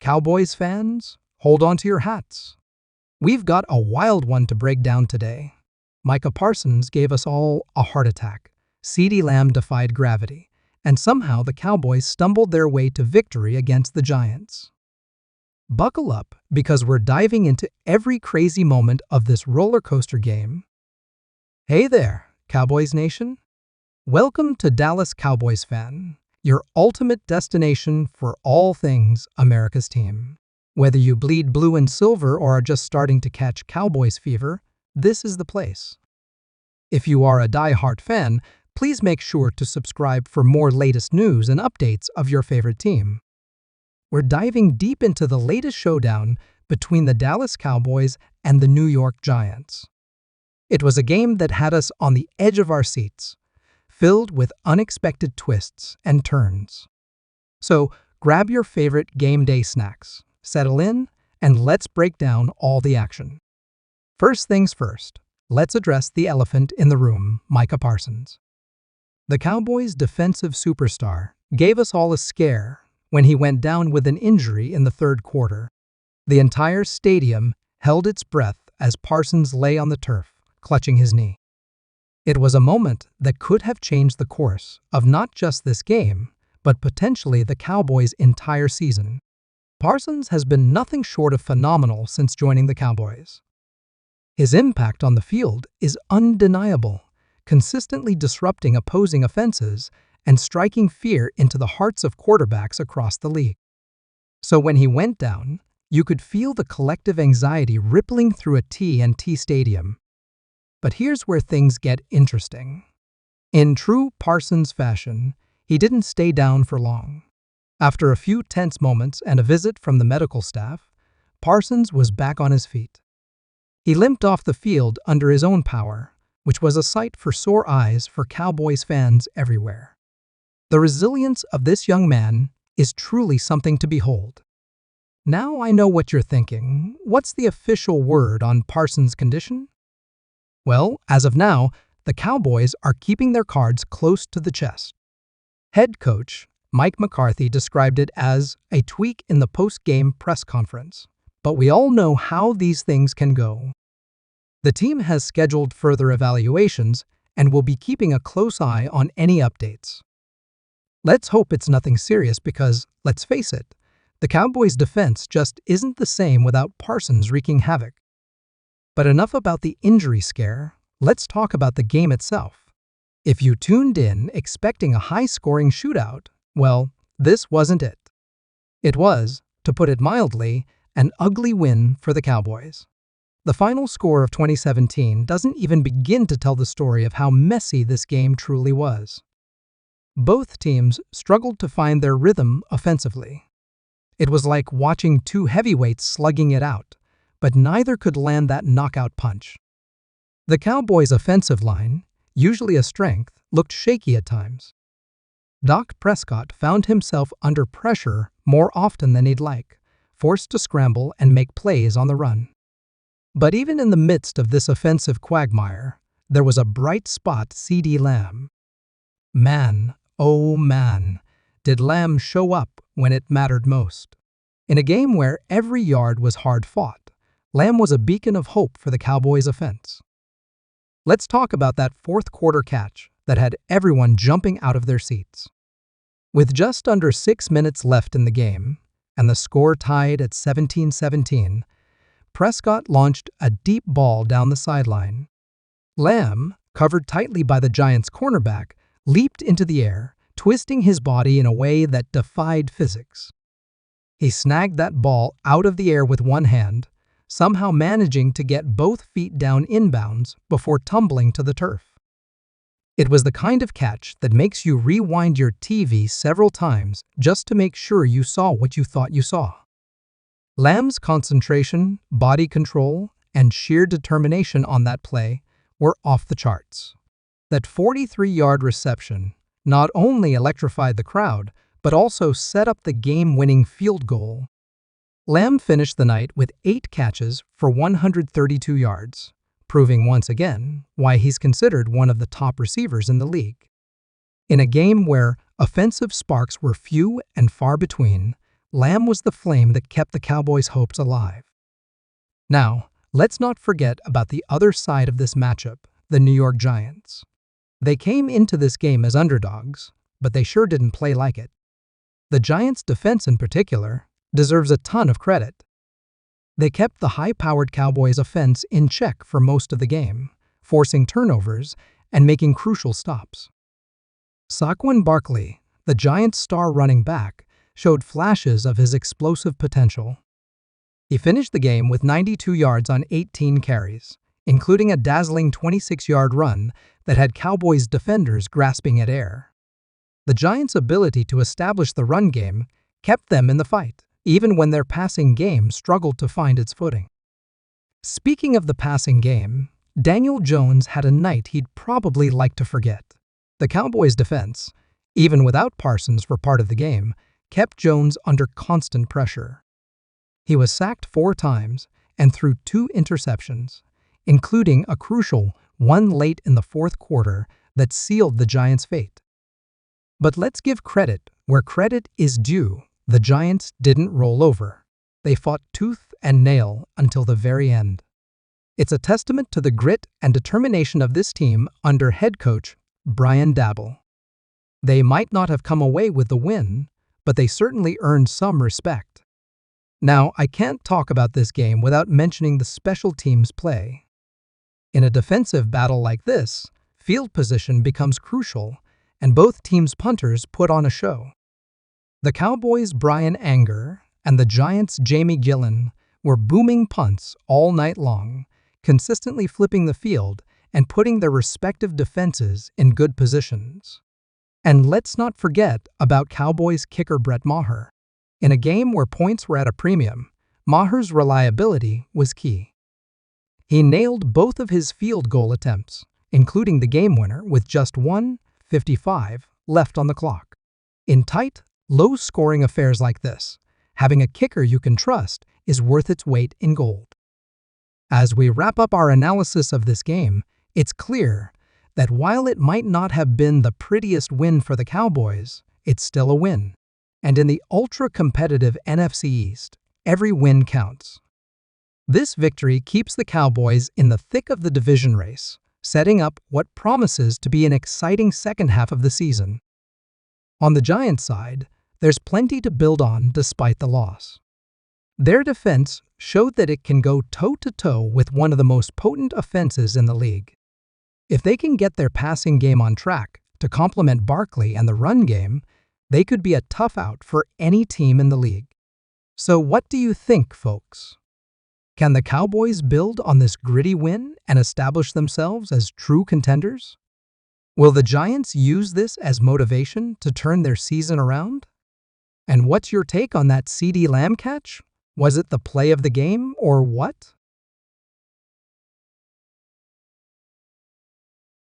Cowboys fans, hold on to your hats. We've got a wild one to break down today. Micah Parsons gave us all a heart attack. CeeDee Lamb defied gravity, and somehow the Cowboys stumbled their way to victory against the Giants. Buckle up, because we're diving into every crazy moment of this roller coaster game. Hey there, Cowboys Nation. Welcome to Dallas Cowboys Fan, your ultimate destination for all things America's team. Whether you bleed blue and silver or are just starting to catch Cowboys fever, this is the place. If you are a die-hard fan, please make sure to subscribe for more latest news and updates of your favorite team. We're diving deep into the latest showdown between the Dallas Cowboys and the New York Giants. It was a game that had us on the edge of our seats, filled with unexpected twists and turns. So grab your favorite game day snacks, settle in, and let's break down all the action. First things first, let's address the elephant in the room, Micah Parsons. The Cowboys' defensive superstar gave us all a scare when he went down with an injury in the third quarter. The entire stadium held its breath as Parsons lay on the turf, clutching his knee. It was a moment that could have changed the course of not just this game, but potentially the Cowboys' entire season. Parsons has been nothing short of phenomenal since joining the Cowboys. His impact on the field is undeniable, consistently disrupting opposing offenses and striking fear into the hearts of quarterbacks across the league. So when he went down, you could feel the collective anxiety rippling through a TNT stadium. But here's where things get interesting. In true Parsons fashion, he didn't stay down for long. After a few tense moments and a visit from the medical staff, Parsons was back on his feet. He limped off the field under his own power, which was a sight for sore eyes for Cowboys fans everywhere. The resilience of this young man is truly something to behold. Now I know what you're thinking. What's the official word on Parsons' condition? Well, as of now, the Cowboys are keeping their cards close to the chest. Head coach Mike McCarthy described it as a tweak in the post-game press conference, but we all know how these things can go. The team has scheduled further evaluations and will be keeping a close eye on any updates. Let's hope it's nothing serious because, let's face it, the Cowboys' defense just isn't the same without Parsons wreaking havoc. But enough about the injury scare, let's talk about the game itself. If you tuned in expecting a high-scoring shootout, well, this wasn't it. It was, to put it mildly, an ugly win for the Cowboys. The final score of 2017 doesn't even begin to tell the story of how messy this game truly was. Both teams struggled to find their rhythm offensively. It was like watching two heavyweights slugging it out, but neither could land that knockout punch. The Cowboys' offensive line, usually a strength, looked shaky at times. Dak Prescott found himself under pressure more often than he'd like, forced to scramble and make plays on the run. But even in the midst of this offensive quagmire, there was a bright spot: CeeDee Lamb. Man, oh man, did Lamb show up when it mattered most. In a game where every yard was hard-fought, Lamb was a beacon of hope for the Cowboys' offense. Let's talk about that fourth-quarter catch that had everyone jumping out of their seats. With just under 6 minutes left in the game, and the score tied at 17-17, Prescott launched a deep ball down the sideline. Lamb, covered tightly by the Giants' cornerback, leaped into the air, twisting his body in a way that defied physics. He snagged that ball out of the air with one hand, somehow managing to get both feet down inbounds before tumbling to the turf. It was the kind of catch that makes you rewind your TV several times just to make sure you saw what you thought you saw. Lamb's concentration, body control, and sheer determination on that play were off the charts. That 43-yard reception not only electrified the crowd, but also set up the game-winning field goal. Lamb finished the night with 8 catches for 132 yards, proving once again why he's considered one of the top receivers in the league. In a game where offensive sparks were few and far between, Lamb was the flame that kept the Cowboys' hopes alive. Now, let's not forget about the other side of this matchup, the New York Giants. They came into this game as underdogs, but they sure didn't play like it. The Giants' defense in particular deserves a ton of credit. They kept the high-powered Cowboys' offense in check for most of the game, forcing turnovers and making crucial stops. Saquon Barkley, the Giants' star running back, showed flashes of his explosive potential. He finished the game with 92 yards on 18 carries, including a dazzling 26-yard run that had Cowboys defenders grasping at air. The Giants' ability to establish the run game kept them in the fight, even when their passing game struggled to find its footing. Speaking of the passing game, Daniel Jones had a night he'd probably like to forget. The Cowboys' defense, even without Parsons for part of the game, kept Jones under constant pressure. He was sacked 4 times and threw 2 interceptions, including a crucial one late in the fourth quarter that sealed the Giants' fate. But let's give credit where credit is due. The Giants didn't roll over. They fought tooth and nail until the very end. It's a testament to the grit and determination of this team under head coach Brian Daboll. They might not have come away with the win, but they certainly earned some respect. Now, I can't talk about this game without mentioning the special teams play. In a defensive battle like this, field position becomes crucial, and both teams' punters put on a show. The Cowboys' Brian Anger and the Giants' Jamie Gillan were booming punts all night long, consistently flipping the field and putting their respective defenses in good positions. And let's not forget about Cowboys kicker Brett Maher. In a game where points were at a premium, Maher's reliability was key. He nailed both of his field goal attempts, including the game winner with just 1:55 left on the clock. In tight, low-scoring affairs like this, having a kicker you can trust is worth its weight in gold. As we wrap up our analysis of this game, it's clear that while it might not have been the prettiest win for the Cowboys, it's still a win. And in the ultra-competitive NFC East, every win counts. This victory keeps the Cowboys in the thick of the division race, setting up what promises to be an exciting second half of the season. On the Giants' side, there's plenty to build on despite the loss. Their defense showed that it can go toe-to-toe with one of the most potent offenses in the league. If they can get their passing game on track to complement Barkley and the run game, they could be a tough out for any team in the league. So what do you think, folks? Can the Cowboys build on this gritty win and establish themselves as true contenders? Will the Giants use this as motivation to turn their season around? And what's your take on that CeeDee Lamb catch? Was it the play of the game or what?